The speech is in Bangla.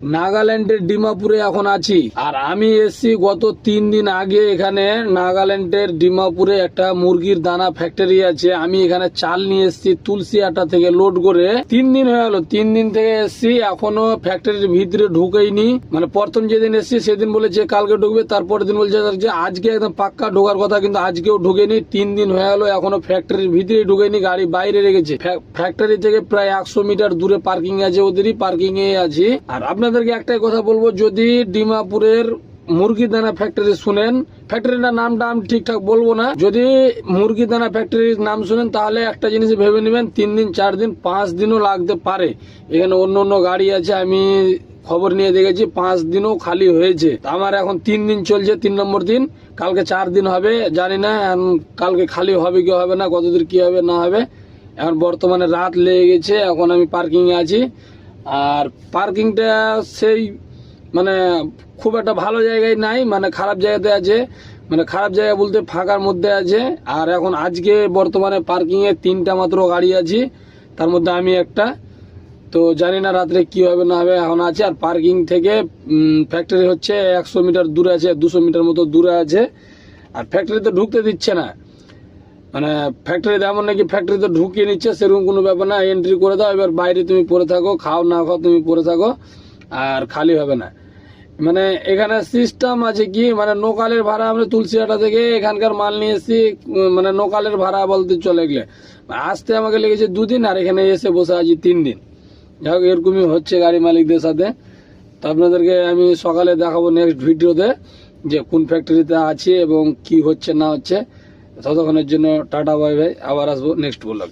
নাগাল্যান্ডের ডিমাপুরে এখন আছি। আর আমি এসছি গত 3 দিন আগে। এখানে নাগাল্যান্ডের ডিমাপুরে একটা মুরগির দানা ফ্যাক্টরি আছে। আমি এখানে চাল নিয়ে এসছি তুলসী আটা থেকে লোড করে। 3 দিন হয়ে গেল, 3 দিন থেকে এসছি, এখনো ফ্যাক্টরির ভিতরে ঢুকেইনি। মানে প্রথম যেদিন এসছি সেদিন বলেছে কালকে ঢুকবে, তারপরের দিন বলছে যে আজকে একদম পাক্কা ঢোকার কথা, কিন্তু আজকেও ঢুকেনি। 3 দিন হয়ে গেল, এখনো ফ্যাক্টরির ভিতরে ঢুকেনি, গাড়ি বাইরে রেখেছে। ফ্যাক্টরি থেকে প্রায় 100 মিটার দূরে পার্কিং আছে, ওদেরই পার্কিং এ আছি। আর আপনাদেরকে একটাই কথা বলবো, যদি ডিমাপুরের মুরগি দানা ফ্যাক্টরি শুনেন, ফ্যাক্টরিটার নামটা আমি ঠিকঠাক বলবো না, যদি মুরগি দানা ফ্যাক্টরির নাম শুনেন তাহলে একটা জিনিস ভেবে নেবেন, 3 দিন 4 দিন 5 দিনও লাগতে পারে। এখানে অন্য অন্য গাড়ি আছে, আমি খবর নিয়ে দেখেছি 5 দিনও খালি হয়েছে। আমার এখন 3 দিন চলছে, 3 নম্বর দিন, কালকে 4 দিন হবে, জানি না কালকে খালি হবে কি হবে না, কতদূর কি হবে না হবে। এখন বর্তমানে রাত লেগে গেছে, এখন আমি পার্কিং এ আছি। আর পার্কিংটা সেই মানে খুব একটা ভালো জায়গায় নাই, মানে খারাপ জায়গাতে আছে। মানে খারাপ জায়গা বলতে ফাঁকার মধ্যে আছে। আর এখন আজকে বর্তমানে পার্কিং এ 3টা মাত্র গাড়ি আছে, তার মধ্যে আমি একটা। তো জানি না রাত্রে কি হবে না হবে, এখন আছে। আর পার্কিং থেকে ফ্যাক্টরি হচ্ছে 100 মিটার দূরে আছে, 200 মিটার মতো দূরে আছে। আর ফ্যাক্টরিতে ঢুকতে দিচ্ছে না, মানে ফ্যাক্টরিতে এমন নাকি ফ্যাক্টরিতে ঢুকিয়ে নিচ্ছে, সেরকম কোনো ব্যাপার না। এন্ট্রি করে দাও, এবার বাইরে তুমি পড়ে থাকো, খাও না খাও তুমি পড়ে থাকো, আর খালি হবে না। মানে এখানে সিস্টেম আছে কি, মানে নোকালের ভাড়া, আমরা তুলসীহাটা থেকে এখানকার মাল নিয়ে এসেছি, মানে নোকালের ভাড়া বলতে চলে গেলে আসতে আমাকে লেগেছে 2 দিন, আর এখানে এসে বসে আছি 3 দিন। যাই হোক, এরকমই হচ্ছে গাড়ি মালিকদের সাথে। তো আপনাদেরকে আমি সকালে দেখাবো নেক্সট ভিডিওতে যে কোন ফ্যাক্টরিতে আছি এবং কি হচ্ছে না হচ্ছে। ততক্ষণের জন্য টাটা বাই বাই, আবার আসবো নেক্সট ব্লগে।